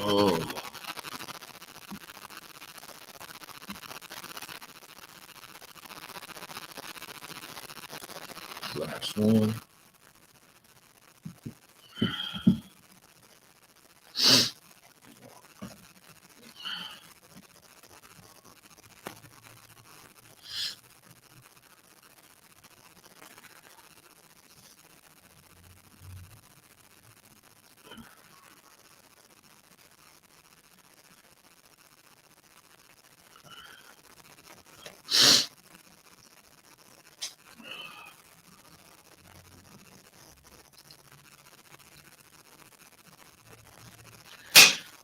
Oh, last one.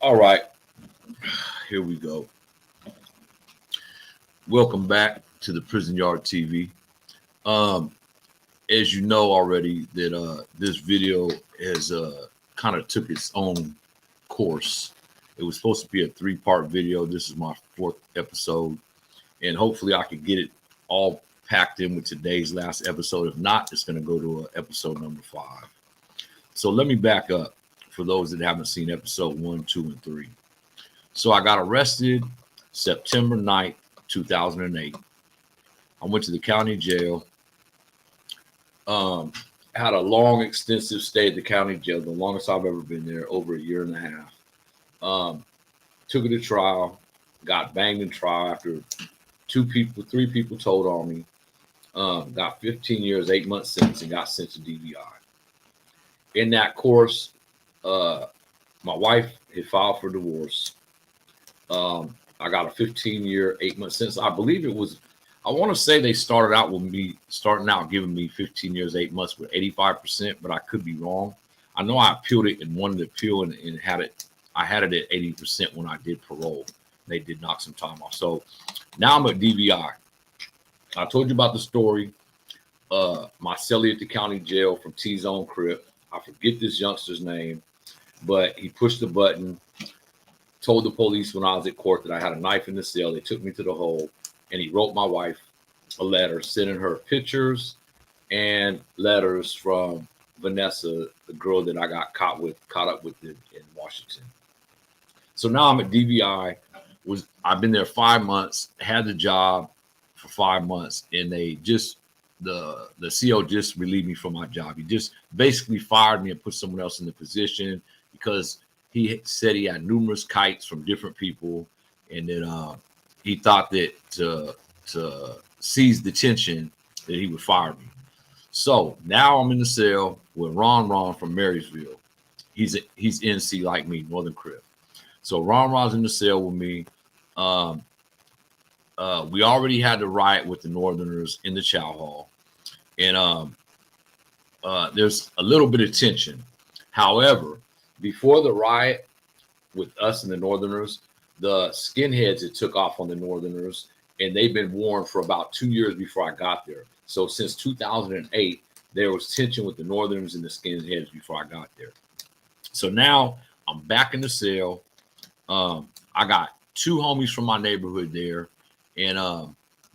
All right, here we go. Welcome back to the Prison Yard TV. As you know already, that this video has kind of took its own course. It was supposed to be a 3-part video. This is my 4th episode, and hopefully I can get it all packed in with today's last episode. If not, it's going to go to episode number 5. So let me back up for those that haven't seen episode 1, 2, and 3. So I got arrested September 9th, 2008. I went to the county jail. Had a long, extensive stay at the county jail, the longest I've ever been there, over 1.5 years. Took it to trial, got banged in trial after 3 people told on me. Got 15 years, 8 months sentence, and got sent to DVI. In that course, my wife had filed for divorce. I got a 15-year, 8-month sentence. I believe it was, I want to say they started out with me, giving me 15 years, 8 months with 85%, but I could be wrong. I know I appealed it and wanted to appeal and had it. I had it at 80% when I did parole. They did knock some time off. So now I'm at DVI. I told you about the story. My cellie at the county jail from T-Zone Crip. I forget this youngster's name, but he pushed the button, told the police when I was at court that I had a knife in the cell. They took me to the hole, and he wrote my wife a letter sending her pictures and letters from Vanessa, the girl that I got caught up with in Washington. So now I'm at DVI. I've been there 5 months, had the job for 5 months, and they just the CO just relieved me from my job. He just basically fired me and put someone else in the position because he said he had numerous kites from different people, and then he thought that to seize the tension that he would fire me. So now I'm in the cell with Ron from Marysville. He's NC like me, Northern Crip. So Ron's in the cell with me. We already had the riot with the Northerners in the chow hall, and there's a little bit of tension. However, before the riot with us and the Northerners, the skinheads had took off on the Northerners, and they've been warned for about 2 years before I got there. So since 2008, there was tension with the Northerners and the skinheads before I got there. So now I'm back in the cell. I got 2 homies from my neighborhood there, and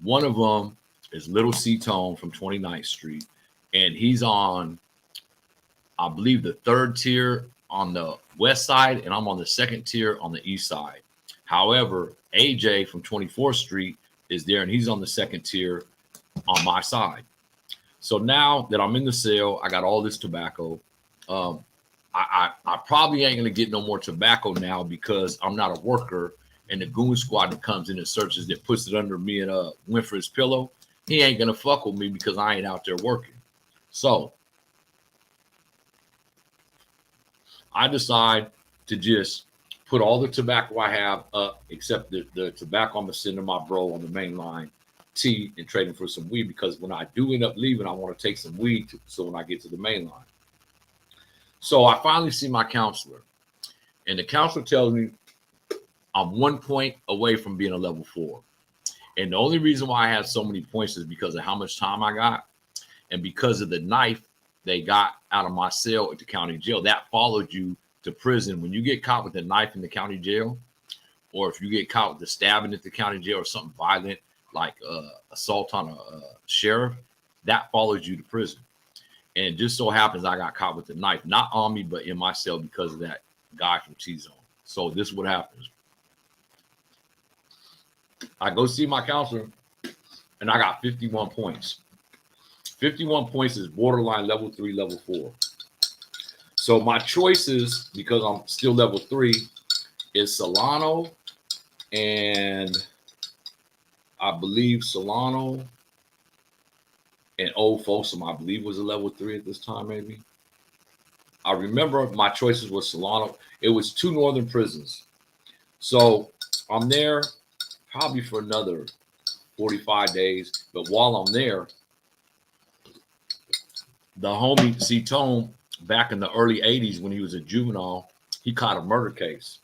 one of them is Little C-Tone from 29th Street, and he's on, I believe, the 3rd tier on the west side, and I'm on the 2nd tier on the east side. However, AJ from 24th Street is there, and he's on the 2nd tier on my side. So now that I'm in the cell, I got all this tobacco. I probably ain't gonna get no more tobacco now because I'm not a worker, and the goon squad that comes in and searches that puts it under me and Winfred's pillow, he ain't gonna fuck with me because I ain't out there working. So I decide to just put all the tobacco I have up, except the tobacco I'm gonna send to my bro on the main line, T, and trade him for some weed, because when I do end up leaving, I want to take some weed so when I get to the main line. So I finally see my counselor, and the counselor tells me I'm 1 point away from being a level 4. And the only reason why I had so many points is because of how much time I got, and because of the knife they got out of my cell at the county jail. That followed you to prison. When you get caught with a knife in the county jail, or if you get caught with the stabbing at the county jail or something violent like assault on a sheriff, that follows you to prison. And it just so happens I got caught with the knife, not on me, but in my cell because of that guy from T-Zone. So this is what happens. I go see my counselor, and I got 51 points. 51 points is borderline level 3, level 4. So my choices, because I'm still level 3, is Solano, and I believe Solano and Old Folsom, I believe, was a level 3 at this time, maybe. I remember my choices was Solano. It was 2 northern prisons. So I'm there probably for another 45 days. But while I'm there, the homie C-Tone, back in the early 80s when he was a juvenile, he caught a murder case.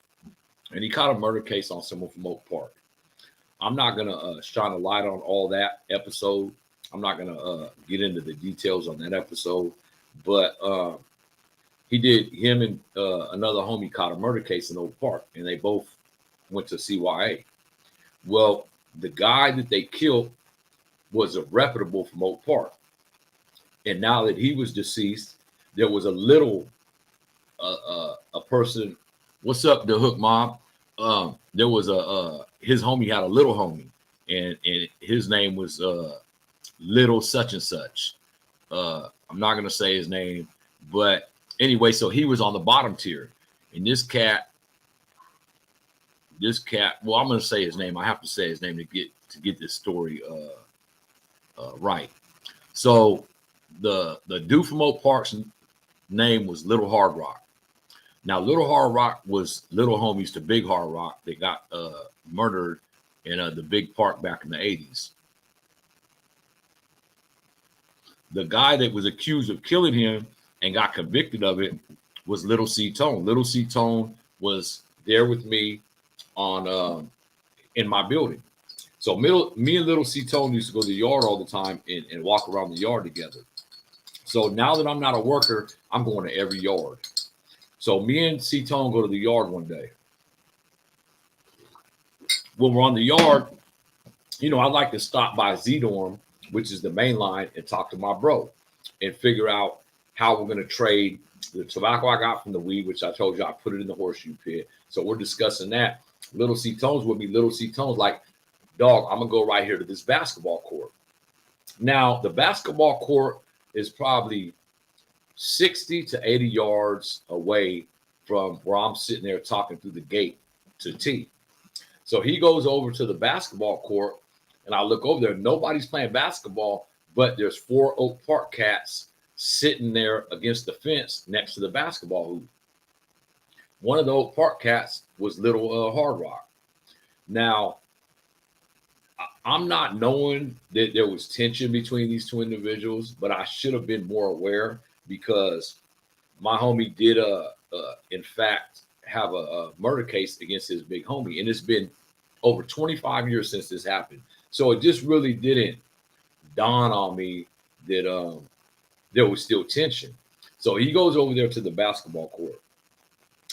And he caught a murder case on someone from Oak Park. I'm not going to shine a light on all that episode. I'm not going to get into the details on that episode. But him and another homie caught a murder case in Oak Park, and they both went to CYA. Well, the guy that they killed was a reputable from Oak Park. And now that he was deceased, there was a little, a person, what's up, the Hook Mob? There was his homie had a little homie, and his name was Little such and such. I'm not going to say his name, but anyway, so he was on the bottom tier. And this cat, well, I'm going to say his name. I have to say his name to get this story right. So the dude from Oak Park's name was Little Hard Rock. Now, Little Hard Rock was little homies to Big Hard Rock that got murdered in the Big Park back in the 80s. The guy that was accused of killing him and got convicted of it was Little C-Tone. Little C-Tone was there with me on in my building. So me and Little C-Tone used to go to the yard all the time and walk around the yard together. So now that I'm not a worker, I'm going to every yard. So me and C-Tone go to the yard one day. When we're on the yard, I like to stop by Z-Dorm, which is the main line, and talk to my bro and figure out how we're going to trade the tobacco I got from the weed, which I told you I put it in the horseshoe pit. So we're discussing that. Little C-Tone's with me. Little C-Tone's like, dog, I'm going to go right here to this basketball court. Now, the basketball court is probably 60 to 80 yards away from where I'm sitting there talking through the gate to T. So he goes over to the basketball court, and I look over there. Nobody's playing basketball, but there's 4 Oak Park cats sitting there against the fence next to the basketball hoop. One of the Oak Park cats was Little Hard Rock. Now, I'm not knowing that there was tension between these 2 individuals, but I should have been more aware because my homie did, in fact, have a murder case against his big homie. And it's been over 25 years since this happened. So it just really didn't dawn on me that there was still tension. So he goes over there to the basketball court.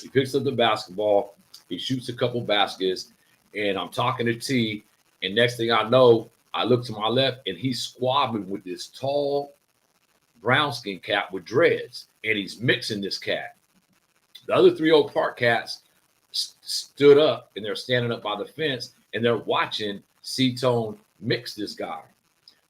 He picks up the basketball. He shoots a couple baskets. And I'm talking to T. And next thing I know, I look to my left, and he's squabbling with this tall brown skin cat with dreads. And he's mixing this cat. The other 3 Oak Park cats stood up, and they're standing up by the fence, and they're watching C-Tone mix this guy.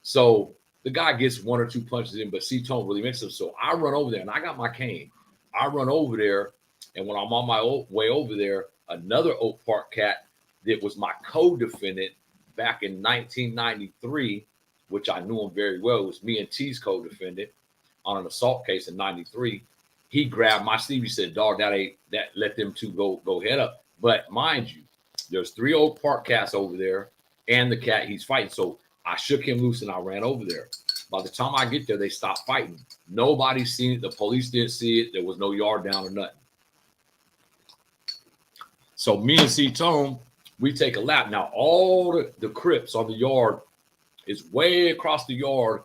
So the guy gets 1 or 2 punches in, but C-Tone really mixes him. So I run over there, and I got my cane. I run over there, and when I'm on my way over there, another Oak Park cat that was my co-defendant back in 1993, which I knew him very well. It was me and T's co-defendant on an assault case in 93. He grabbed my sleeve. He said, dog, that let them 2 go head up. But mind you, there's 3 Oak Park cats over there and the cat he's fighting. So I shook him loose and I ran over there. By the time I get there, they stopped fighting. Nobody's seen it. The police didn't see it. There was no yard down or nothing. So me and C-Tone, we take a lap. Now, all the Crips on the yard is way across the yard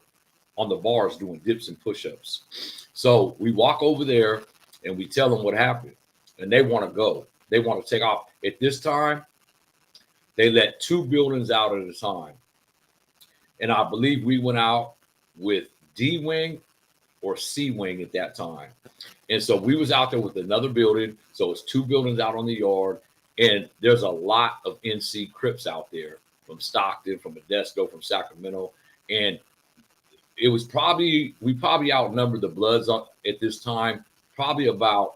on the bars doing dips and push-ups. So we walk over there and we tell them what happened. And they want to go. They want to take off. At this time, they let 2 buildings out at a time. And I believe we went out with D-Wing or C wing at that time. And so we was out there with another building. So it's 2 buildings out on the yard. And there's a lot of NC Crips out there from Stockton, from Modesto, from Sacramento. And it was we probably outnumbered the Bloods at this time, probably about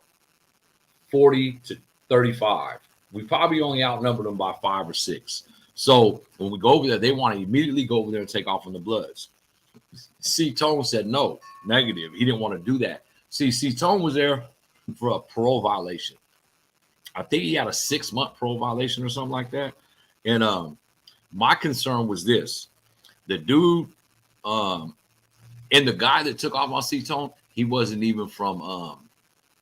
40 to 35. We probably only outnumbered them by 5 or 6. So when we go over there, they want to immediately go over there and take off on the Bloods. C-Tone said no, negative. He didn't want to do that. See, C-Tone was there for a parole violation. I think he had a 6-month parole violation or something like that. And my concern was this. The dude and the guy that took off on C-Tone, he wasn't even from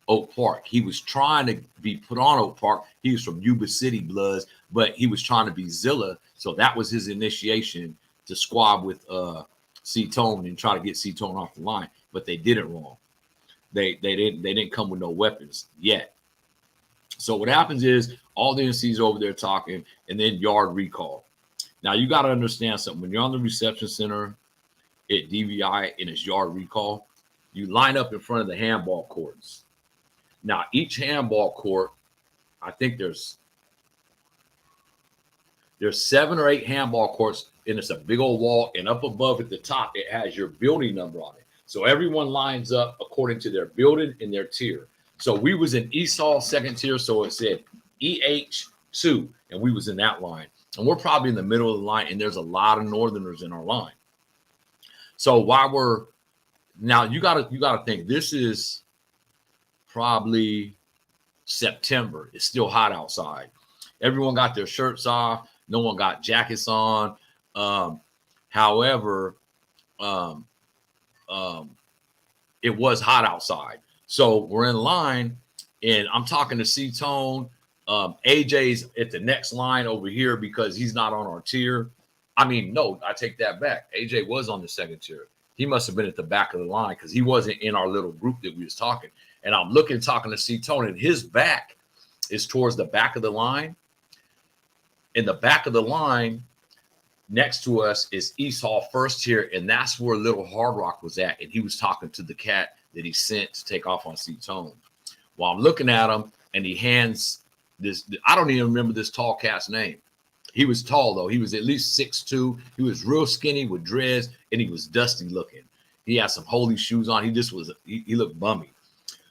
Oak Park. He was trying to be put on Oak Park. He was from Yuba City Bloods, but he was trying to be Zilla. So that was his initiation to squab with C-Tone and try to get C-Tone off the line. But they did it wrong. They didn't come with no weapons yet. So what happens is all the NCs over there talking, and then yard recall. Now you got to understand something. When you're on the reception center at DVI and it's yard recall, you line up in front of the handball courts. Now each handball court, I think there's 7 or 8 handball courts, and it's a big old wall, and up above at the top it has your building number on it. So everyone lines up according to their building and their tier. So we was in East Hall 2nd tier, so it said EH2, and we was in that line. And we're probably in the middle of the line, and there's a lot of Northerners in our line. So while now you gotta think, this is probably September. It's still hot outside. Everyone got their shirts off. No one got jackets on. However, it was hot outside. So we're in line, and I'm talking to C-Tone. AJ's at the next line over here because he's not on our tier. I mean, no, I take that back. AJ was on the 2nd tier. He must have been at the back of the line because he wasn't in our little group that we was talking. And I'm talking to C-Tone, and his back is towards the back of the line. In the back of the line, next to us is East Hall 1st tier, and that's where Little Hard Rock was at. And he was talking to the cat that he sent to take off on C-Tone. Well, I'm looking at him, and he hands this. I don't even remember this tall cat's name. He was tall, though. He was at least 6'2". He was real skinny with dreads, and he was dusty looking. He had some holy shoes on. He looked bummy.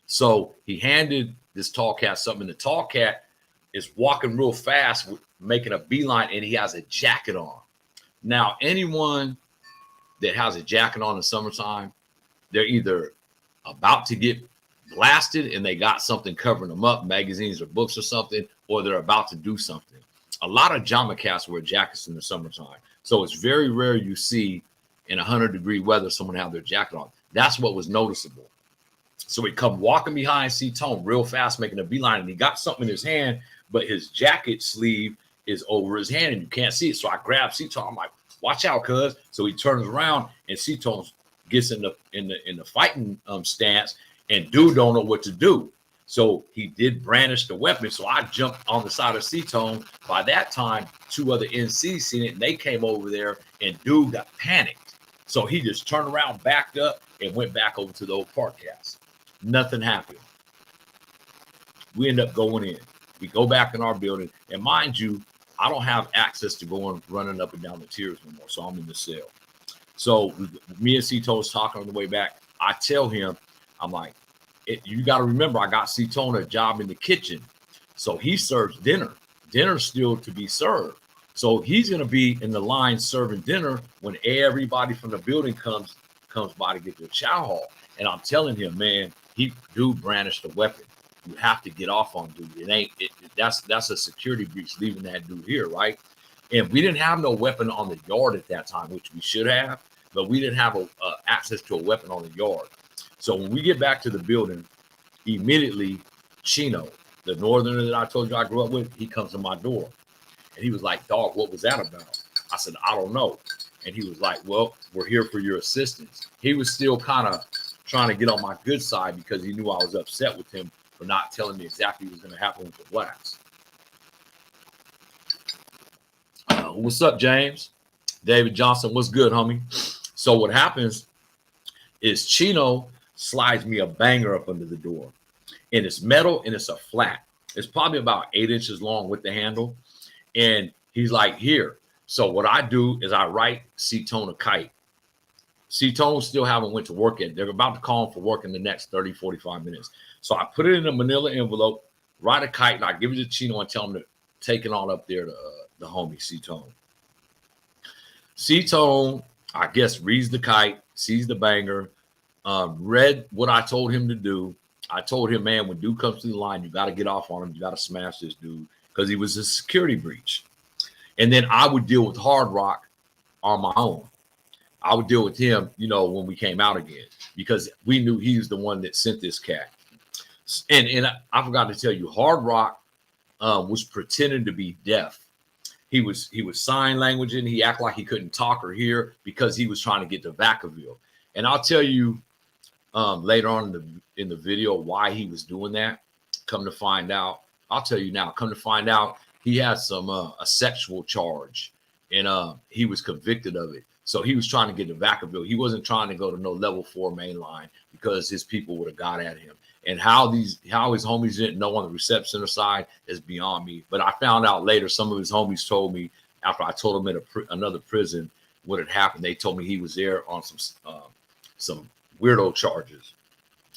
So he handed this tall cat something. And the tall cat is walking real fast, making a beeline, and he has a jacket on. Now, anyone that has a jacket on in the summertime, they're either about to get blasted and they got something covering them up, magazines or books or something, or they're about to do something. A lot of Jama cats wear jackets in the summertime. So it's very rare you see in 100-degree weather someone have their jacket on. That's what was noticeable. So he come walking behind C-Tone real fast, making a beeline, and he got something in his hand, but his jacket sleeve is over his hand and you can't see it. So I grab C-Tone. I'm like, watch out, cuz. So he turns around and C-Tone gets in the fighting stance, and dude don't know what to do. So he did brandish the weapon. So I jumped on the side of C-Tone. By that time, 2 other NCs seen it, and they came over there, and dude got panicked. So he just turned around, backed up, and went back over to the Oak Park cats. Nothing happened. We end up going in. We go back in our building, and mind you, I don't have access to going running up and down the tiers anymore, so I'm in the cell. So me and C-Tone was talking on the way back. I tell him, I'm like, you got to remember, I got C-Tone a job in the kitchen. So he serves dinner. Dinner's still to be served. So he's going to be in the line serving dinner when everybody from the building comes by to get their chow hall. And I'm telling him, man, dude brandished a weapon. You have to get off on dude. That's a security breach leaving that dude here, right? And we didn't have no weapon on the yard at that time, which we should have, but we didn't have access to a weapon on the yard. So when we get back to the building, immediately Chino, the Northerner that I told you I grew up with, he comes to my door. And he was like, dog, what was that about? I said, I don't know. And he was like, well, we're here for your assistance. He was still kind of trying to get on my good side because he knew I was upset with him for not telling me exactly what was going to happen with the blacks. What's up, James? David Johnson, what's good, homie? So what happens is Chino slides me a banger up under the door. And it's metal and it's a flat. It's probably about 8 inches long with the handle. And he's like, here. So what I do is I write C-Tone a kite. C-Tone still haven't went to work yet. They're about to call him for work in the next 30, 45 minutes. So I put it in a manila envelope, write a kite, and I give it to Chino and tell him to take it on up there to the homie C-Tone. C-Tone, I guess, reads the kite, sees the banger, read what I told him to do. I told him, man, when dude comes to the line, you got to get off on him. You got to smash this dude because he was a security breach. And then I would deal with Hard Rock on my own. I would deal with him, you know, when we came out again, because we knew he was the one that sent this cat. And I forgot to tell you, Hard Rock was pretending to be deaf. He was sign languaging. He acted like he couldn't talk or hear because he was trying to get to Vacaville. And I'll tell you later on in the video why he was doing that. Come to find out, I'll tell you now. Come to find out, he has some a sexual charge, and he was convicted of it. So he was trying to get to Vacaville. He wasn't trying to go to no level 4 main line because his people would have got at him. And how his homies didn't know on the reception center side is beyond me. But I found out later, some of his homies told me after I told them at another prison what had happened. They told me he was there on some weirdo charges.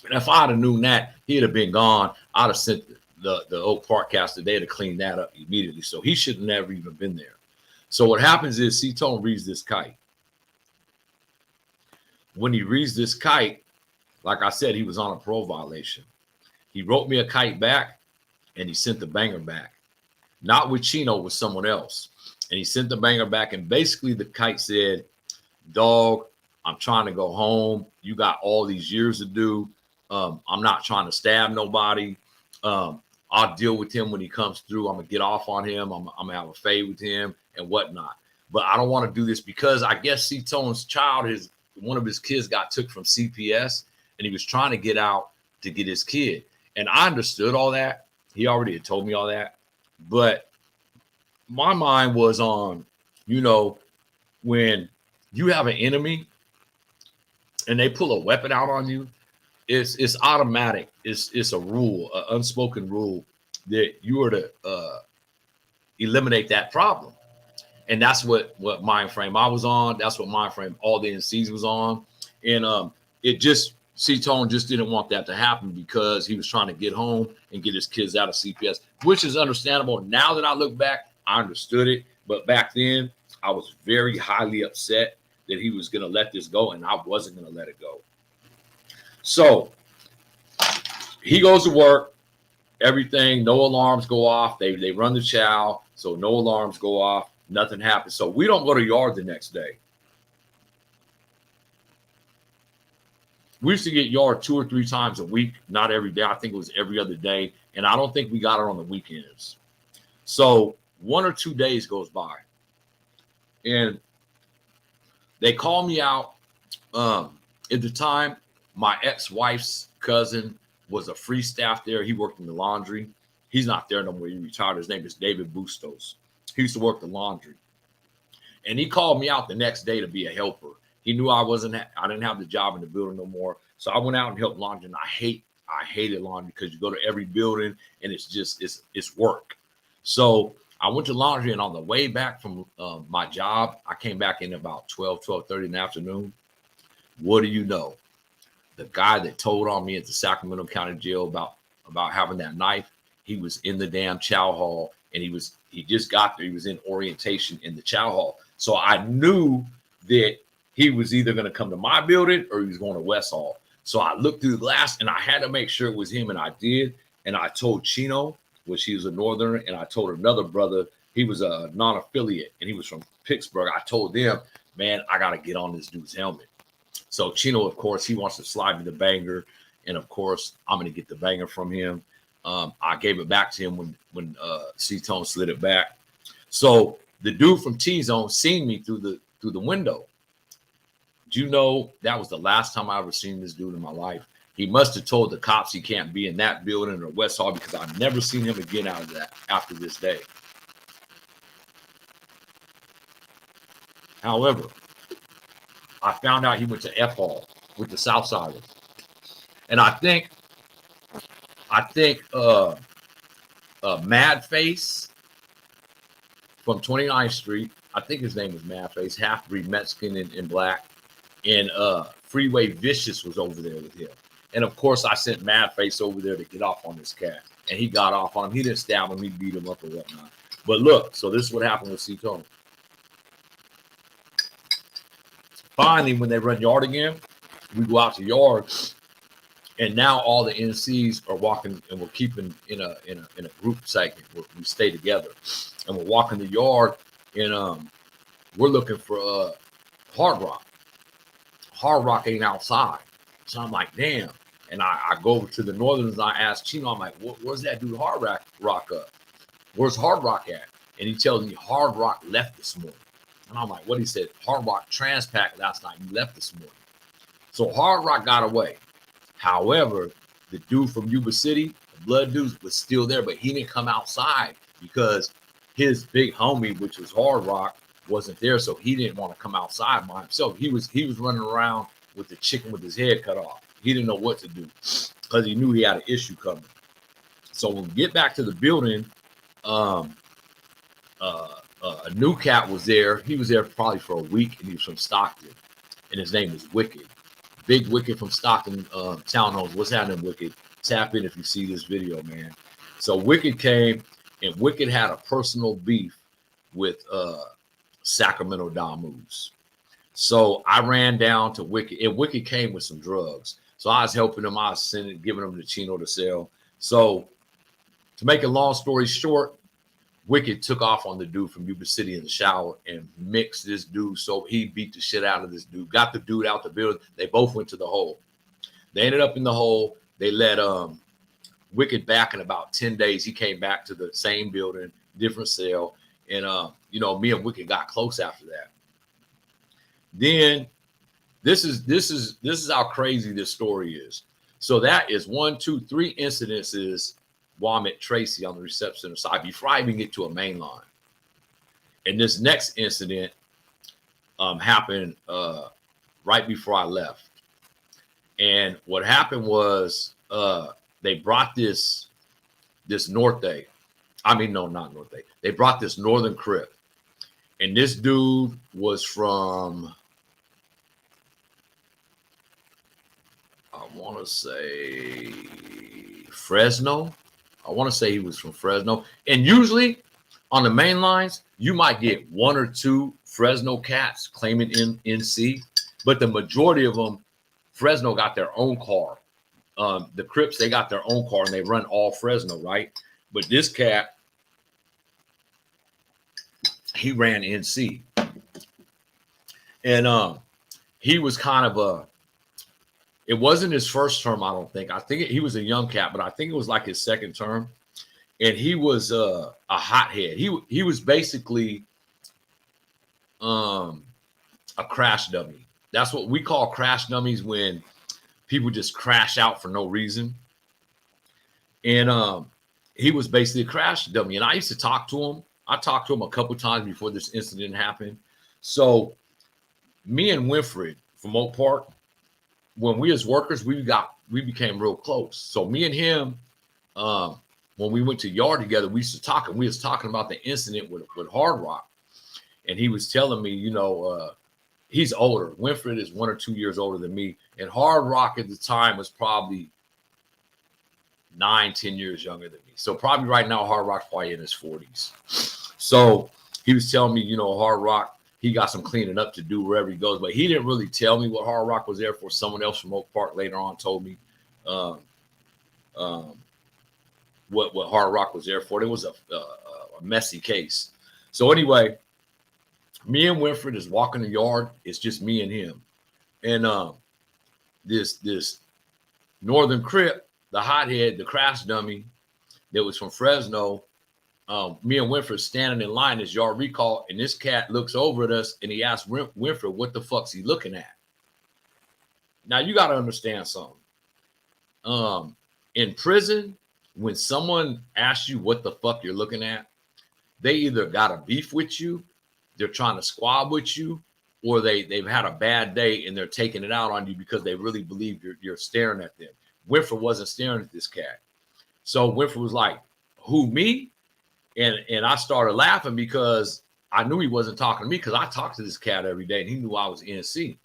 And if I'd have known that, he'd have been gone. I'd have sent the Oak Park cast today to clean that up immediately. So he should have never even been there. So what happens is C-Tone reads this kite. When he reads this kite, like I said, he was on a parole violation. He wrote me a kite back, and he sent the banger back. Not with Chino, with someone else. And he sent the banger back, and basically the kite said, dog, I'm trying to go home. You got all these years to do. I'm not trying to stab nobody. I'll deal with him when he comes through. I'm going to get off on him. I'm going to have a fade with him and whatnot. But I don't want to do this because I guess C-Tone's child, one of his kids got took from CPS, and he was trying to get out to get his kid. And I understood all that. He already had told me all that. But my mind was on, you know, when you have an enemy and they pull a weapon out on you, it's automatic. It's a rule, an unspoken rule that you are to eliminate that problem. And that's what mind frame I was on. That's what mind frame all the NCs was on. And it just, C-Tone just didn't want that to happen because he was trying to get home and get his kids out of CPS, which is understandable. Now that I look back, I understood it. But back then, I was very highly upset that he was going to let this go, and I wasn't going to let it go. So he goes to work, everything, no alarms go off. They run the chow, so no alarms go off. Nothing happens. So we don't go to yard the next day. We used to get yard 2 or 3 times a week, not every day. I think it was every other day. And I don't think we got it on the weekends. So 1 or 2 days goes by. And they call me out. At the time, my ex-wife's cousin was a free staff there. He worked in the laundry. He's not there no more. He retired. His name is David Bustos. He used to work the laundry. And he called me out the next day to be a helper. He knew I didn't have the job in the building no more. So I went out and helped laundry. And I hated laundry because you go to every building and it's work. So I went to laundry, and on the way back from my job, I came back in about 12:30 in the afternoon. What do you know? The guy that told on me at the Sacramento County Jail about having that knife, he was in the damn chow hall, and he just got there. He was in orientation in the chow hall. So I knew that he was either going to come to my building or he was going to West Hall. So I looked through the glass, and I had to make sure it was him, and I did. And I told Chino, which he was a Northerner, and I told another brother, he was a non-affiliate, and he was from Pittsburgh. I told them, man, I got to get on this dude's helmet. So Chino, of course, he wants to slide me the banger, and of course, I'm going to get the banger from him. I gave it back to him when C-Tone slid it back. So the dude from T-Zone seen me through the window. Do you know that was the last time I ever seen this dude in my life? He must have told the cops he can't be in that building or West Hall, because I've never seen him again out of that after this day. However, I found out he went to F Hall with the Southsiders. And I think Mad Face from 29th Street, I think his name was Mad Face, half-breed Mexican and black, and Freeway Vicious was over there with him. And of course, I sent Mad Face over there to get off on this cat, and he got off on him. He didn't stab him, he beat him up or whatnot. But look, so this is what happened with C. Tony. Finally, when they run yard again, we go out to yard, and now all the NCs are walking, and we're keeping in a group segment where we stay together, and we're walking the yard, and we're looking for Hard Rock. Hard Rock ain't outside, so I'm like, damn. And I go over to the Northerners and I ask Chino, I'm like, where's that dude Hard Rock up? Where's Hard Rock at? And he tells me Hard Rock left this morning. And I'm like, what? He said, Hard Rock transpacked last night. He left this morning. So Hard Rock got away. However, the dude from Yuba City, the blood dude, was still there, but he didn't come outside because his big homie, which was Hard Rock, wasn't there. So he didn't want to come outside by himself. He was running around with the chicken with his head cut off. He didn't know what to do because he knew he had an issue coming. So when we get back to the building, a new cat was there. He was there probably for a week, and he was from Stockton, and his name was Wicked. Big Wicked from Stockton Townhomes. What's happening, Wicked? Tap in if you see this video, man. So Wicked came, and Wicked had a personal beef with Sacramento Damus. So I ran down to Wicked, and Wicked came with some drugs. So I was helping him. I was giving him to Chino to sell. So to make a long story short, Wicked took off on the dude from Yuba City in the shower and mixed this dude. So he beat the shit out of this dude, got the dude out the building. They both went to the hole. They ended up in the hole. They let Wicked back in about 10 days. He came back to the same building, different cell. And, me and Wicked got close after that. Then this is how crazy this story is. So that is 1, 2, 3 incidences while I'm at Tracy on the reception center side before I even get to a main line. And this next incident happened right before I left. And what happened was they brought this Norte. I mean, no, not Norte. They brought this Northern Crip. And this dude was from, I want to say Fresno. I want to say he was from Fresno. And usually on the main lines, you might get 1 or 2 Fresno cats claiming NC, but the majority of them, Fresno got their own car. The Crips, they got their own car and they run all Fresno, right? But this cat, he ran NC. And he was kind of it wasn't his first term, I don't think. I think he was a young cat, but I think it was like his second term. And he was a hothead. He was basically a crash dummy. That's what we call crash dummies, when people just crash out for no reason. And he was basically a crash dummy. And I used to talk to him. I talked to him a couple times before this incident happened. So me and Winfred from Oak Park, when we as workers, we became real close. So me and him, when we went to yard together, we used to talk, and we was talking about the incident with Hard Rock. And he was telling me, he's older. Winfred is 1 or 2 years older than me. And Hard Rock at the time was probably 9, 10 years younger than me. So probably right now, Hard Rock's probably in his 40s. So he was telling me, Hard Rock, he got some cleaning up to do wherever he goes. But he didn't really tell me what Hard Rock was there for. Someone else from Oak Park later on told me what Hard Rock was there for. It was a messy case. So anyway, me and Winfred is walking the yard. It's just me and him. And this Northern Crip, the hothead, the crash dummy that was from Fresno, me and Winfred standing in line as yard recall, and this cat looks over at us and he asks Winfred, what the fuck's he looking at? Now you got to understand something. In prison, when someone asks you what the fuck you're looking at, they either got a beef with you, they're trying to squab with you, or they've had a bad day and they're taking it out on you because they really believe you're staring at them. Winfred wasn't staring at this cat. So Winfred was like, who, me? And I started laughing because I knew he wasn't talking to me, because I talked to this cat every day and he knew I was NC.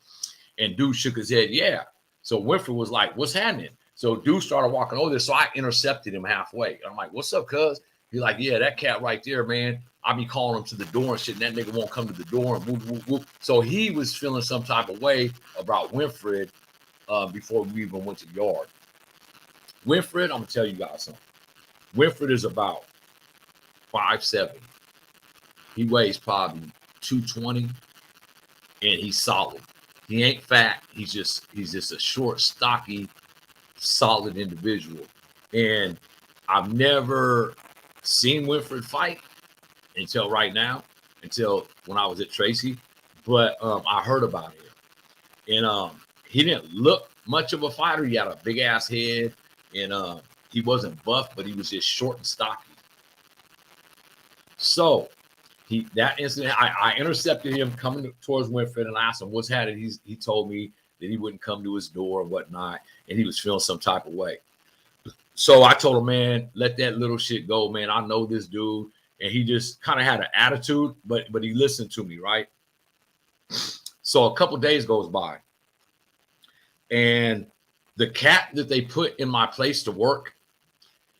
And dude shook his head, yeah. So Winfred was like, what's happening? So dude started walking over there. So I intercepted him halfway. I'm like, what's up, cuz? He's like, yeah, that cat right there, man. I be calling him to the door and shit, and that nigga won't come to the door and whoop, whoop, whoop. So he was feeling some type of way about Winfred before we even went to the yard. Winfred, I'm gonna tell you guys something. Winfred is about 5'7". He weighs probably 220, and he's solid. He ain't fat. He's just a short, stocky, solid individual. And I've never seen Winfred fight until right now, until when I was at Tracy. But I heard about him. And he didn't look much of a fighter. He had a big ass head, and he wasn't buff, but he was just short and stocky. So that incident, I intercepted him coming towards Winfred and I asked him what's happening. He told me that he wouldn't come to his door and whatnot, and he was feeling some type of way. So I told him, man, let that little shit go, man. I know this dude. And he just kind of had an attitude, but he listened to me, right? So a couple days goes by, and the cat that they put in my place to work,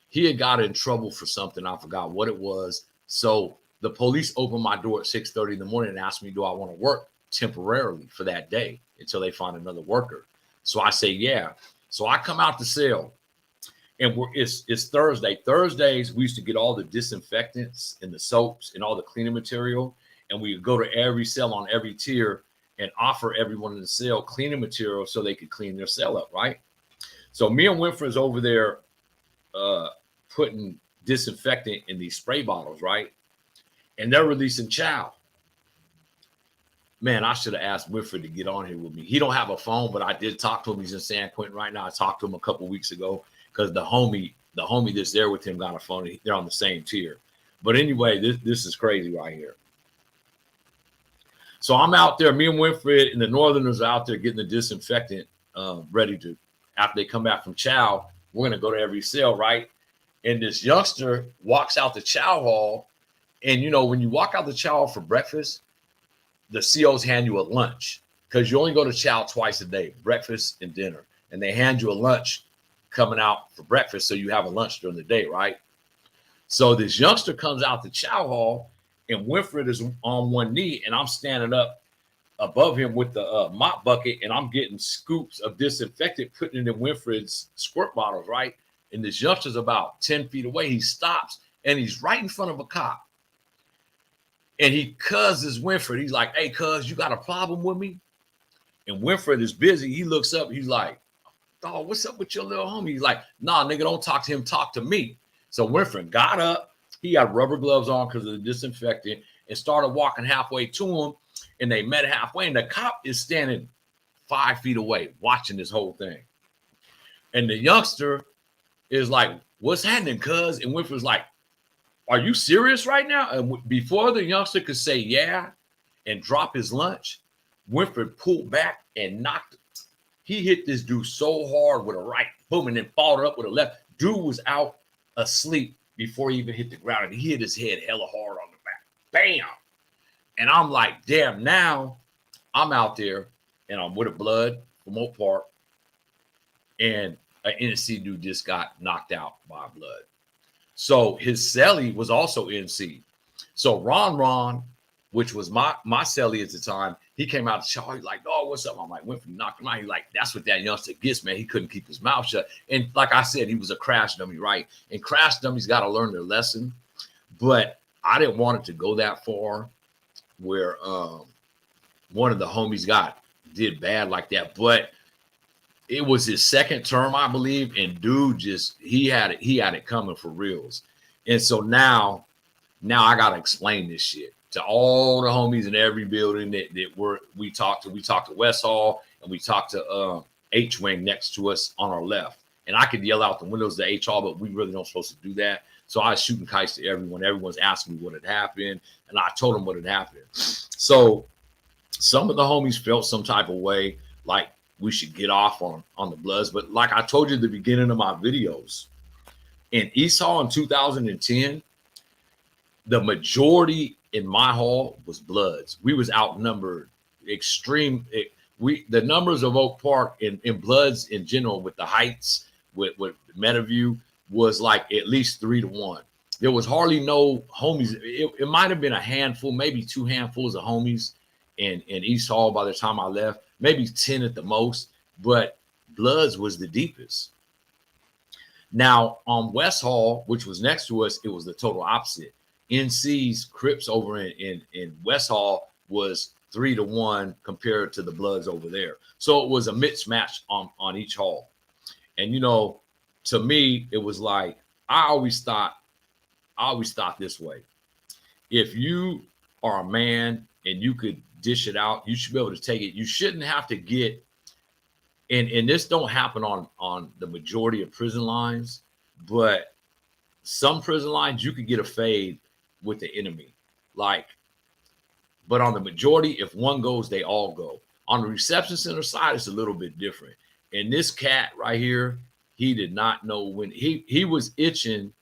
he had got in trouble for something. I forgot what it was. So the police opened my door at 6:30 in the morning and asked me, do I want to work temporarily for that day until they find another worker? So I say, yeah. So I come out the cell, and it's Thursday. Thursdays, we used to get all the disinfectants and the soaps and all the cleaning material, and we would go to every cell on every tier and offer everyone in the cell cleaning material so they could clean their cell up, right? So me and Winfred's over there putting disinfectant in these spray bottles, right? And they're releasing chow. Man, I should have asked Winfred to get on here with me. He don't have a phone, but I did talk to him. He's in San Quentin right now. I talked to him a couple weeks ago because the homie that's there with him got a phone. They're on the same tier. But anyway, this is crazy right here. So I'm out there, me and Winfred and the Northerners are out there getting the disinfectant ready to, after they come back from chow, we're going to go to every cell, right? And this youngster walks out the chow hall. And, you know, when you walk out the chow hall for breakfast, the COs hand you a lunch because you only go to chow twice a day, breakfast and dinner. And they hand you a lunch coming out for breakfast, so you have a lunch during the day, right? So this youngster comes out the chow hall, and Winfred is on one knee, and I'm standing up above him with the mop bucket, and I'm getting scoops of disinfectant, putting it in Winfred's squirt bottles, right? And this youngster's about 10 feet away. He stops, and he's right in front of a cop. And he cuzzes Winfred. He's like, hey, cuz, you got a problem with me? And Winfred is busy. He looks up. He's like, dog, what's up with your little homie? He's like, nah, nigga, don't talk to him. Talk to me. So Winfred got up. He had rubber gloves on because of the disinfectant and started walking halfway to him. And they met halfway. And the cop is standing 5 feet away watching this whole thing. And the youngster is like, what's happening, cuz? And Winfred's like, are you serious right now? And before the youngster could say yeah and drop his lunch, Winfred pulled back and knocked. He hit this dude so hard with a right, boom, and then followed up with a left. Dude was out asleep before he even hit the ground, and he hit his head hella hard on the back. Bam! And I'm like, damn, now I'm out there, and I'm with a blood from Oak Park, and an NC dude just got knocked out by blood. So his cellie was also NC. So Ron, which was my cellie at the time, he came out the shower. He's like, oh, what's up? I'm like, Winfred knocked him out. He's like, that's what that youngster gets, man. He couldn't keep his mouth shut. And like I said, he was a crash dummy, right? And crash dummies got to learn their lesson. But I didn't want it to go that far where one of the homies did bad like that. But it was his second term, I believe, and dude he had it coming for reals. And so now I gotta explain this shit to all the homies in every building that we talked to West Hall, and we talked to H Wing next to us on our left. And I could yell out the windows to H Hall, but we really don't supposed to do that. So I was shooting kites to everyone. Everyone's asking me what had happened, and I told them what had happened. So some of the homies felt some type of way, like we should get off on the Bloods. But like I told you at the beginning of my videos, in East Hall in 2010, the majority in my hall was Bloods. We was outnumbered extreme. The numbers of Oak Park in Bloods in general, with the Heights, with Metaview, was like at least 3-1. There was hardly no homies. It might have been a handful, maybe 2 handfuls of homies in East Hall by the time I left, maybe 10 at the most, but Bloods was the deepest. Now on West Hall, which was next to us, it was the total opposite. NC's Crips over in West Hall was 3-1 compared to the Bloods over there. So it was a mismatch on each hall. And, you know, to me, it was like, I always thought this way. If you are a man and you could dish it out, you should be able to take it. You shouldn't have to get, and this don't happen on the majority of prison lines, but some prison lines, you could get a fade with the enemy. Like, but on the majority, if one goes, they all go. On the reception center side, it's a little bit different. And this cat right here, he did not know when he was itching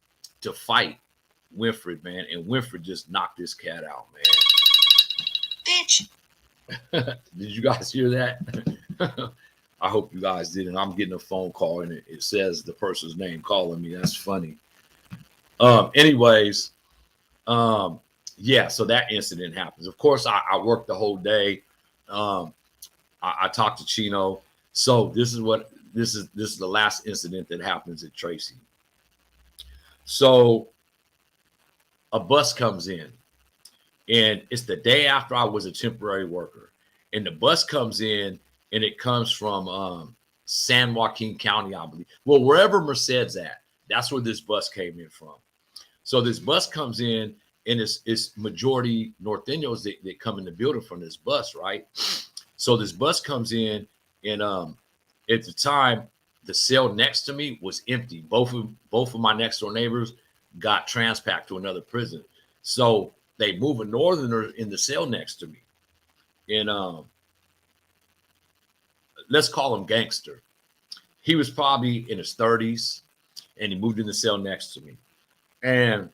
to fight Winfred, man. And Winfred just knocked this cat out, man. Bitch. Did you guys hear that? I hope you guys didn't. I'm getting a phone call and it says the person's name calling me. That's funny. Anyways, yeah, so that incident happens. Of course, I worked the whole day. I talked to Chino. So this is the last incident that happens at Tracy. So a bus comes in, and it's the day after I was a temporary worker. And the bus comes in, and it comes from San Joaquin County, I believe. Well, wherever Merced's at, that's where this bus came in from. So this bus comes in, and it's majority Norteños that come in the building from this bus, right? So this bus comes in, and at the time, the cell next to me was empty. Both of my next door neighbors got transpacked to another prison. So they move a northerner in the cell next to me. And let's call him Gangster. He was probably in his 30s, and he moved in the cell next to me. And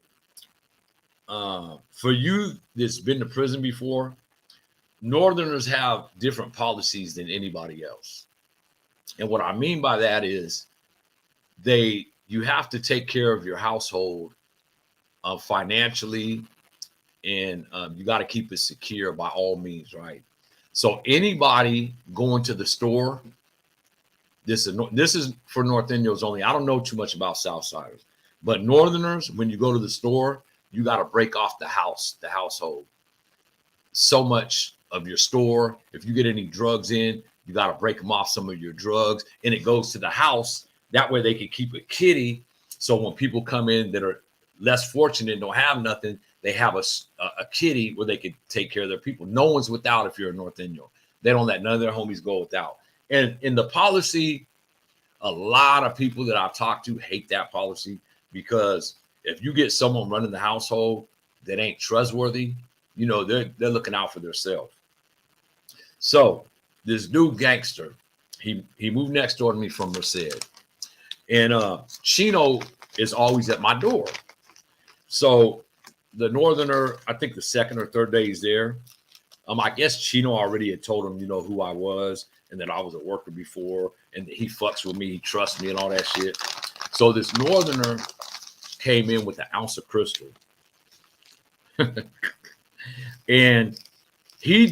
for you that's been to prison before, Northerners have different policies than anybody else. And what I mean by that is you have to take care of your household financially, and you got to keep it secure by all means, right? So anybody going to the store, this is for Norteños only. I don't know too much about Southsiders, but Northerners, when you go to the store, you got to break off the household. So much of your store. If you get any drugs in, you got to break them off some of your drugs, and it goes to the house. That way they can keep a kitty. So when people come in that are less fortunate and don't have nothing, they have a kitty where they can take care of their people. No one's without if you're a Norteño. They don't let none of their homies go without. And in the policy, a lot of people that I've talked to hate that policy, because if you get someone running the household that ain't trustworthy, you know, they're looking out for themselves. So this dude Gangster, he moved next door to me from Merced. And Chino is always at my door. So the Northerner, I think the second or third day he's there, I guess Chino already had told him, you know, who I was and that I was a worker before and that he fucks with me, he trusts me and all that shit. So this Northerner came in with an ounce of crystal. And he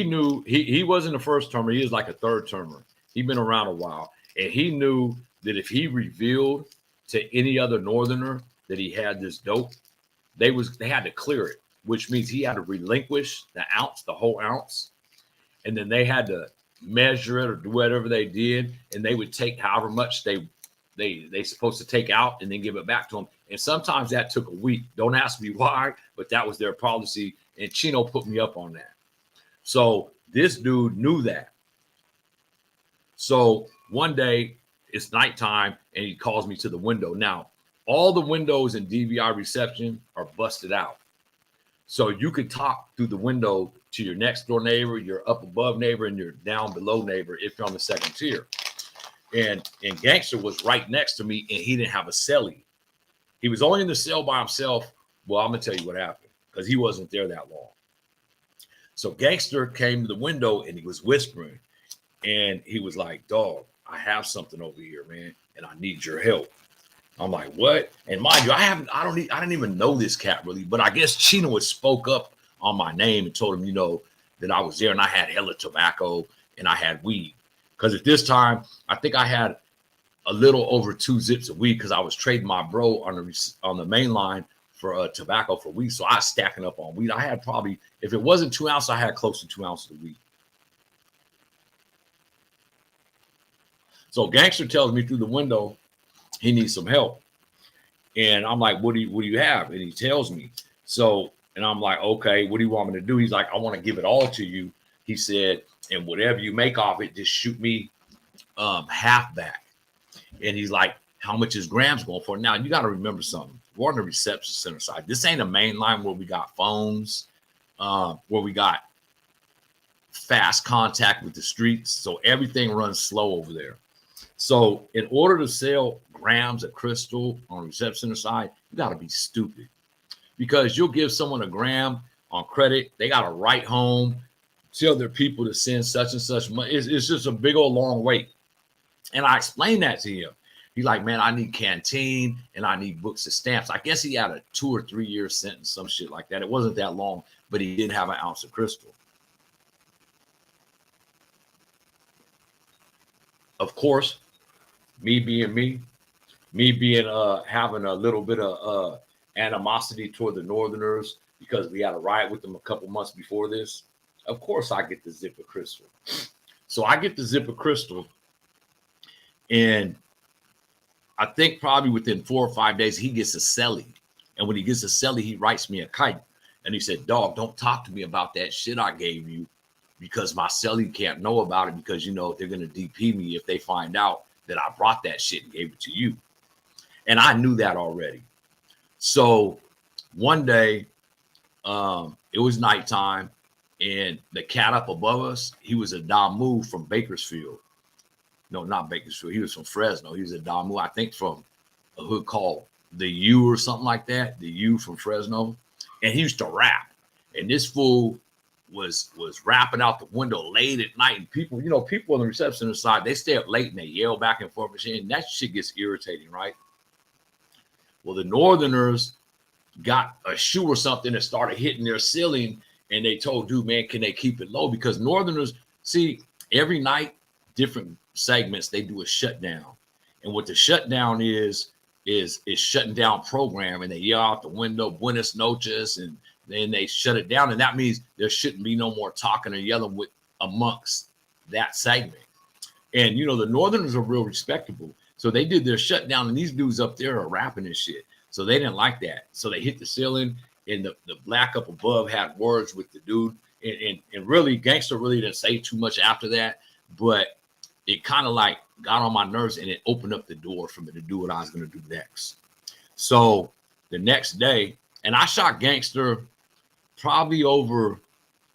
knew he wasn't a first termer, he was like a third termer. He'd been around a while, and he knew that if he revealed to any other Northerner that he had this dope, they had to clear it, which means he had to relinquish the whole ounce, and then they had to measure it or do whatever they did, and they would take however much they supposed to take out and then give it back to them. And sometimes that took a week. Don't ask me why, but that was their policy. And Chino put me up on that. So this dude knew that. So one day it's nighttime and he calls me to the window. Now, all the windows in DVI reception are busted out. So you could talk through the window to your next door neighbor, your up above neighbor, and your down below neighbor if you're on the second tier. And Gangster was right next to me, and he didn't have a cellie. He was only in the cell by himself. Well, I'm gonna tell you what happened because he wasn't there that long. So Gangster came to the window and he was whispering, and he was like, "Dog, I have something over here, man, and I need your help." I'm like, "What?" And mind you, I didn't even know this cat really, but I guess Chino had spoke up on my name and told him, that I was there and I had hella tobacco and I had weed. Because at this time, I think I had a little over 2 zips of weed because I was trading my bro on the main line for tobacco for weed. So I was stacking up on weed. I had probably, if it wasn't 2 ounces, I had close to 2 ounces of weed. So Gangster tells me through the window he needs some help. And I'm like, what do you have? And he tells me. So, and I'm like, okay, what do you want me to do? He's like, I want to give it all to you. He said, and whatever you make off it, just shoot me half back. And he's like, how much is grams going for? Now, you got to remember something. We're on the reception center side. This ain't a main line where we got phones, where we got fast contact with the streets. So everything runs slow over there. So in order to sell grams of crystal on the reception center side, you got to be stupid, because you'll give someone a gram on credit. They got to write home, tell their people to send such and such money. It's just a big old long wait. And I explained that to him. He's like, man, I need canteen and I need books and stamps. I guess he had a 2 or 3 year sentence, some shit like that. It wasn't that long, but he did have an ounce of crystal. Of course, me being having a little bit of animosity toward the Northerners because we had a riot with them a couple months before this. Of course, I get the zip of crystal. So I get the zip of crystal, and I think probably within 4 or 5 days, he gets a cellie. And when he gets a cellie, he writes me a kite. And he said, dog, don't talk to me about that shit I gave you, because my cellie can't know about it, because, they're going to DP me if they find out that I brought that shit and gave it to you. And I knew that already. So one day, it was nighttime, and the cat up above us, he was a Damu from Bakersfield. No, not Bakersfield. He was from Fresno. He was a Damu, I think, from a hood called the U or something like that. The U from Fresno. And he used to rap. And this fool was rapping out the window late at night. And people, people on the reception side, they stay up late and they yell back and forth. And that shit gets irritating, right? Well, the Northerners got a shoe or something that started hitting their ceiling. And they told, dude, man, can they keep it low? Because Northerners, see, every night, different segments, they do a shutdown. And what the shutdown is shutting down program, and they yell out the window, buenas noches, and then they shut it down. And that means there shouldn't be no more talking or yelling with amongst that segment. And, the Northerners are real respectable. So they did their shutdown, and these dudes up there are rapping and shit. So they didn't like that. So they hit the ceiling, and the black up above had words with the dude. And really, Gangster really didn't say too much after that, but it kind of like got on my nerves, and it opened up the door for me to do what I was going to do next. So the next day, and I shot Gangster probably over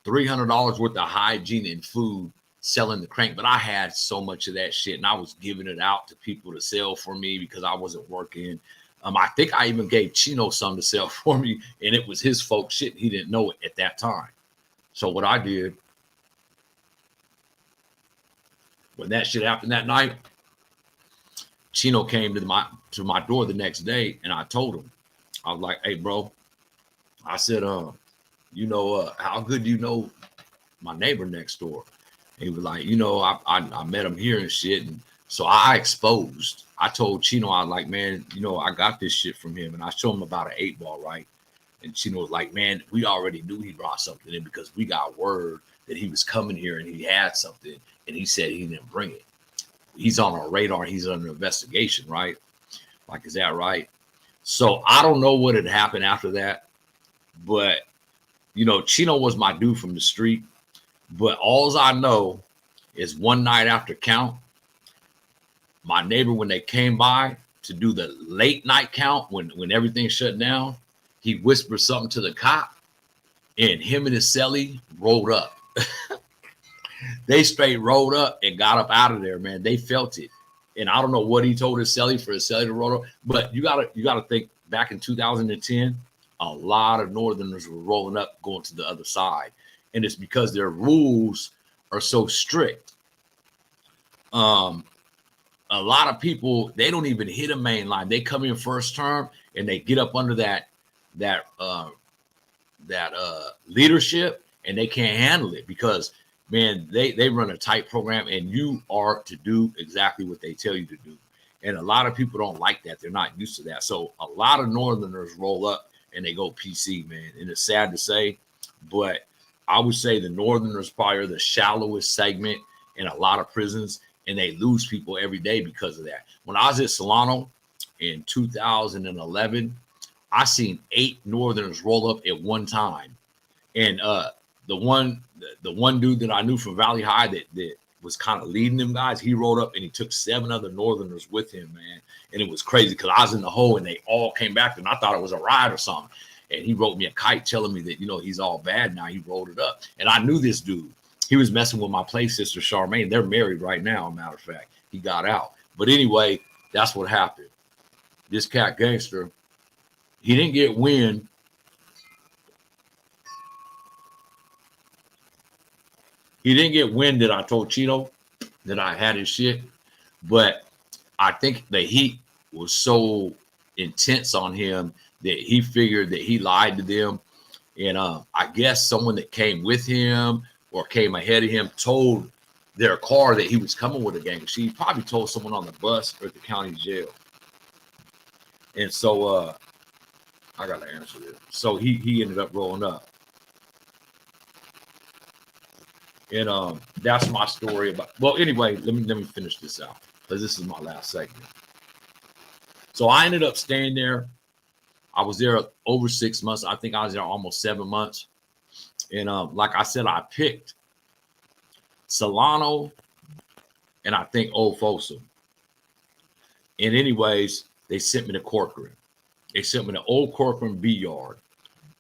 $300 worth of hygiene and food selling the crank, but I had so much of that shit, and I was giving it out to people to sell for me because I wasn't working. I think I even gave Chino some to sell for me, and it was his folks shit. He didn't know it at that time. So what I did, when that shit happened that night, Chino came to my door the next day, and I told him, I was like, hey, bro, I said, how good do you know my neighbor next door? And he was like, I met him here and shit. And so I exposed. I told Chino, I was like, man, I got this shit from him. And I showed him about an 8-ball, right? And Chino was like, man, we already knew he brought something in because we got word that he was coming here and he had something. And he said he didn't bring it. He's on our radar. He's under investigation, right? Like, is that right? So I don't know what had happened after that. But, Chino was my dude from the street. But all I know is one night after count, my neighbor, when they came by to do the late night count, when everything shut down, he whispered something to the cop. and him and his celly rolled up. They straight rolled up and got up out of there, man. They felt it. And I don't know what he told his celly for his celly to roll up, but you gotta think back in 2010, a lot of Northerners were rolling up, going to the other side. And it's because their rules are so strict. A lot of people, they don't even hit a main line. They come in first term and they get up under that leadership, and they can't handle it because, man, they run a tight program, and you are to do exactly what they tell you to do. And a lot of people don't like that. They're not used to that. So a lot of Northerners roll up and they go PC, man. And it's sad to say, but I would say the Northerners probably are the shallowest segment in a lot of prisons, and they lose people every day because of that. When I was at Solano in 2011, I seen 8 Northerners roll up at one time. And the one dude that I knew from Valley High that was kind of leading them guys, he rolled up and he took 7 other Northerners with him, man. And it was crazy because I was in the hole and they all came back, and I thought it was a riot or something. And he wrote me a kite telling me that, you know, he's all bad now. He rolled it up. And I knew this dude. He was messing with my play sister, Charmaine. They're married right now, as a matter of fact. He got out. But anyway, that's what happened. This cat gangster, he didn't get wind. He didn't get wind that I told Cheeto that I had his shit. But I think the heat was so intense on him that he figured that he lied to them. And I guess someone that came with him or came ahead of him told their car that he was coming with a gang. She probably told someone on the bus or at the county jail. And so I got to answer this. So he ended up rolling up. And that's my story about. Well, anyway, let me finish this out because this is my last segment. So I ended up staying there. I was there over 6 months. I think I was there almost 7 months. And like I said, I picked Solano and I think Old Folsom. And anyways, they sent me to Corcoran. They sent me to Old Corcoran B Yard.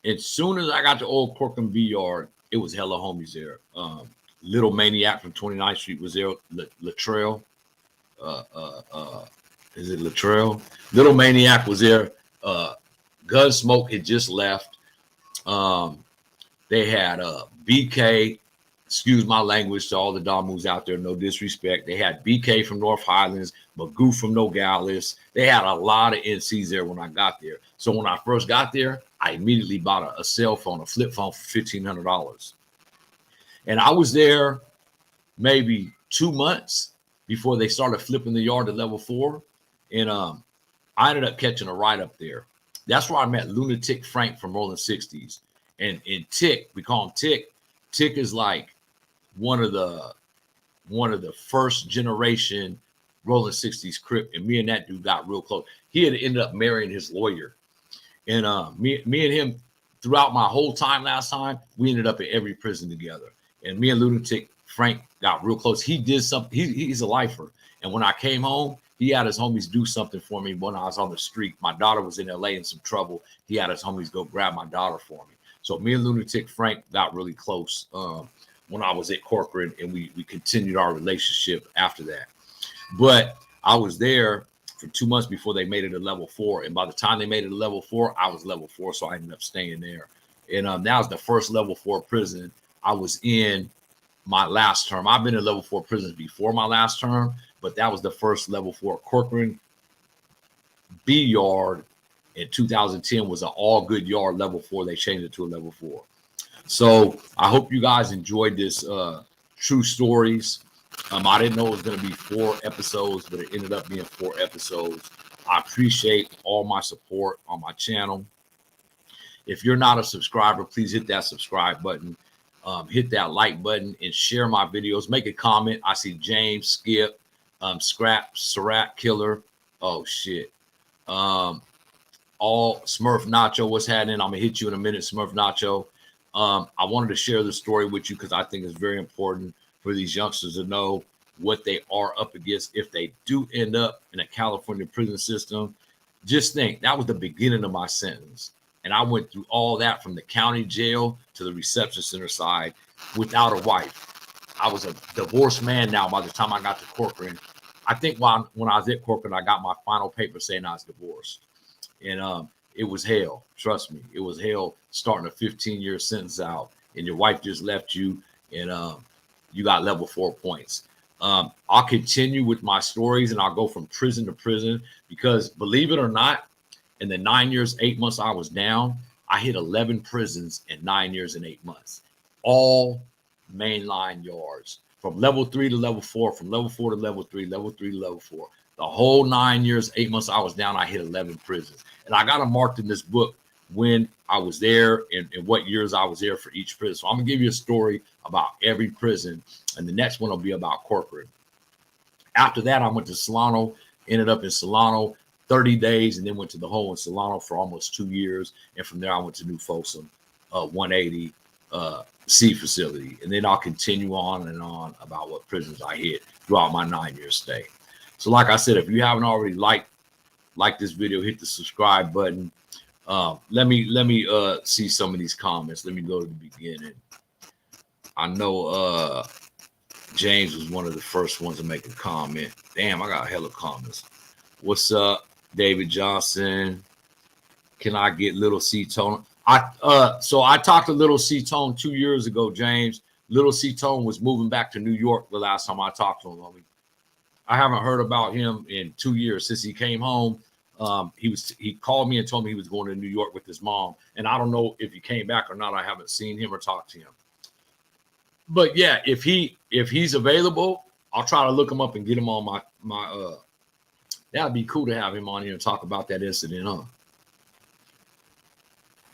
As soon as I got to Old Corcoran B Yard, it was hella homies there. Little Maniac from 29th Street was there. Latrell. Is it Latrell? Little Maniac was there. Gunsmoke had just left. They had BK, excuse my language to all the Damus out there, no disrespect. They had BK from North Highlands, Magoo from Nogales. They had a lot of NCs there when I got there. So when I first got there, I immediately bought a cell phone, a flip phone for $1,500. And I was there maybe 2 months before they started flipping the yard to level 4. And I ended up catching a ride up there. That's where I met Lunatic Frank from Rolling 60s. And Tick, we call him Tick. Tick is like one of the first generation Rolling 60s Crip. And me and that dude got real close. He had ended up marrying his lawyer. And me and him, throughout my whole time last time, we ended up at every prison together. And me and Lunatic Frank got real close. He did something. He's a lifer. And when I came home, he had his homies do something for me when I was on the street. My daughter was in LA in some trouble. He had his homies go grab my daughter for me. So me and Lunatic Frank got really close when I was at Corcoran, and we continued our relationship after that. But I was there for 2 months before they made it a level 4. And by the time they made it a level 4, I was level 4. So I ended up staying there. And that was the first level 4 prison I was in my last term. I've been in level 4 prisons before my last term, but that was the first level 4. Corcoran B Yard in 2010 was an all good yard level 4. They changed it to a level 4. So I hope you guys enjoyed this true stories. I didn't know it was going to be 4 episodes, but it ended up being 4 episodes. I appreciate all my support on my channel. If you're not a subscriber, please hit that subscribe button. Hit that like button and share my videos. Make a comment. I see James, Skip, Scrap, Sarat Killer. Oh, shit. All Smurf Nacho, what's happening? I'm going to hit you in a minute, Smurf Nacho. I wanted to share this story with you because I think it's very important for these youngsters to know what they are up against if they do end up in a California prison system. Just think, that was the beginning of my sentence. And I went through all that from the county jail to the reception center side without a wife. I was a divorced man now by the time I got to Corcoran. I think when I was at Corcoran, I got my final paper saying I was divorced. And it was hell. Trust me, it was hell starting a 15-year sentence out, and your wife just left you, and you got level 4 points. I'll continue with my stories, and I'll go from prison to prison because, believe it or not, in the 9 years, 8 months I was down, I hit 11 prisons in 9 years and 8 months, all mainline yards, from level 3 to level 4, from level 4 to level 3, level 3 to level 4. The whole 9 years, 8 months I was down, I hit 11 prisons. And I got them marked in this book when I was there and what years I was there for each prison. So I'm going to give you a story about every prison, and the next one will be about Corcoran. After that, I went to Solano, ended up in Solano 30 days, and then went to the hole in Solano for almost 2 years. And from there, I went to New Folsom, 180 C facility. And then I'll continue on and on about what prisons I hit throughout my 9-year stay. So like I said, if you haven't already liked this video, hit the subscribe button. Let me see some of these comments. Let me go to the beginning. I know James was one of the first ones to make a comment. Damn, I got hella comments. What's up, David Johnson? Can I get Little C-Tone? So I talked to Little C-Tone 2 years ago, James. Little C-Tone was moving back to New York the last time I talked to him. I haven't heard about him in 2 years since he came home. He called me and told me he was going to New York with his mom, and I don't know if he came back or not. I haven't seen him or talked to him. But yeah, if he's available, I'll try to look him up and get him on my that'd be cool to have him on here and talk about that incident, huh?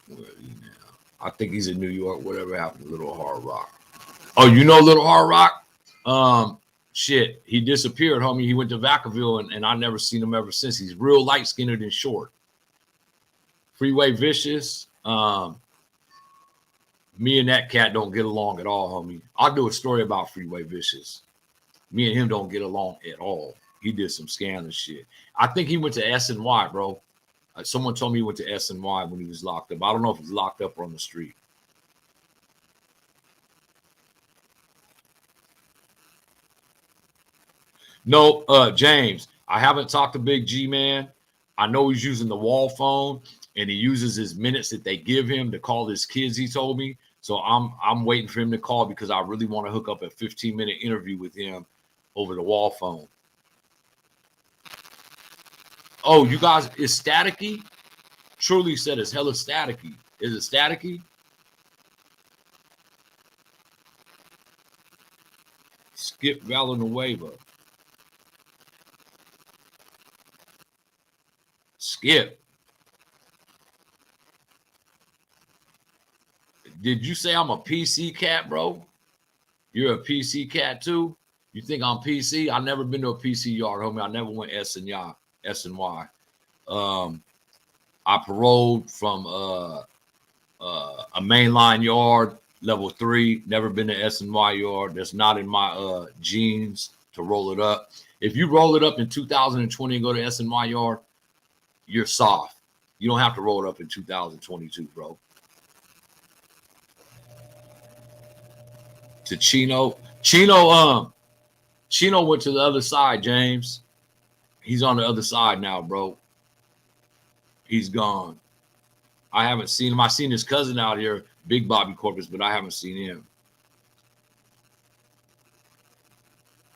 Where is he now? I think he's in New York. Whatever happened to Little Hard Rock? Oh, you know Little Hard Rock? Shit, he disappeared, homie. He went to Vacaville, and I never seen him ever since. He's real light-skinned and short. Freeway Vicious. Me and that cat don't get along at all, homie. I'll do a story about Freeway Vicious. Me and him don't get along at all. He did some scandalous shit. I think he went to SNY, bro. Someone told me he went to SNY when he was locked up. I don't know if he's locked up or on the street. No, James, I haven't talked to Big G, man. I know he's using the wall phone, and he uses his minutes that they give him to call his kids, he told me. So I'm waiting for him to call because I really want to hook up a 15-minute interview with him over the wall phone. Oh, you guys, is staticky? Truly said it's hella staticky. Is it staticky? Skip Villanueva. Skip. Did you say I'm a PC cat, bro? You're a PC cat too? You think I'm PC? I've never been to a PC yard, homie. I never went SNY. I paroled from a mainline yard, level 3. Never been to SNY yard. That's not in my genes to roll it up. If you roll it up in 2020 and go to SNY yard, you're soft. You don't have to roll it up in 2022, bro. To Chino went to the other side, James. He's on the other side now, bro. He's gone. I haven't seen him. I seen his cousin out here, Big Bobby Corpus, but I haven't seen him.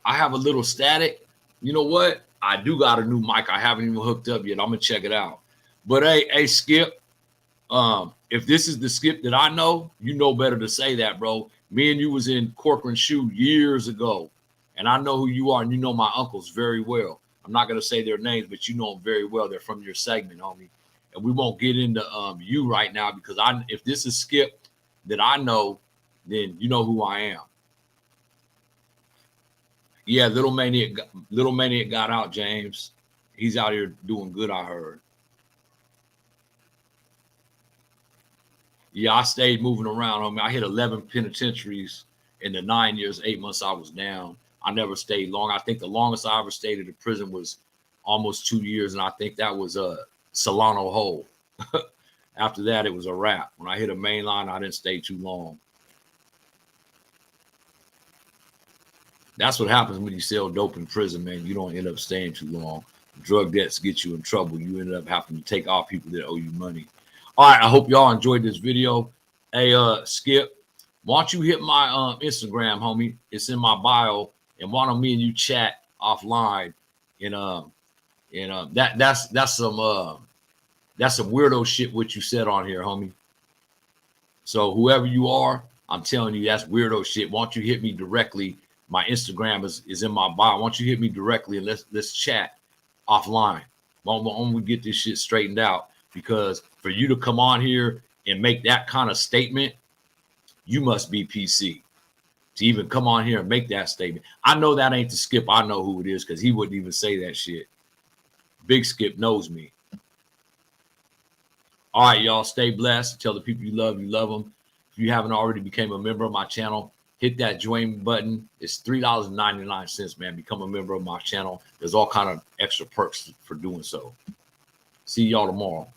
I have a little static. You know what? I do got a new mic. I haven't even hooked up yet. I'm gonna check it out. But hey, Skip, if this is the Skip that I know, you know better to say that, bro. Me and you was in Corcoran Shoe years ago, and I know who you are, and you know my uncles very well. I'm not gonna say their names, but you know them very well. They're from your segment, homie. And we won't get into you right now because if this is Skip that I know, then you know who I am. Yeah, Little Maniac got out, James. He's out here doing good, I heard. Yeah, I stayed moving around. I mean, I hit 11 penitentiaries in the 9 years, 8 months I was down. I never stayed long. I think the longest I ever stayed at a prison was almost 2 years, and I think that was Solano Hole. After that, it was a wrap. When I hit a main line, I didn't stay too long. That's what happens when you sell dope in prison, man. You don't end up staying too long. Drug debts get you in trouble. You end up having to take off people that owe you money. All right, I hope y'all enjoyed this video. Hey, Skip, why don't you hit my Instagram, homie? It's in my bio, and why don't me and you chat offline? And that's some weirdo shit what you said on here, homie. So whoever you are, I'm telling you, that's weirdo shit. Why don't you hit me directly? My Instagram is in my bio. Why don't you hit me directly and let's chat offline? Why don't we get this shit straightened out? Because for you to come on here and make that kind of statement, you must be PC to even come on here and make that statement. I know that ain't the Skip. I know who it is because he wouldn't even say that shit. Big Skip knows me. All right, y'all, stay blessed. Tell the people you love them. If you haven't already became a member of my channel, hit that join button. It's $3.99, man. Become a member of my channel. There's all kind of extra perks for doing so. See y'all tomorrow.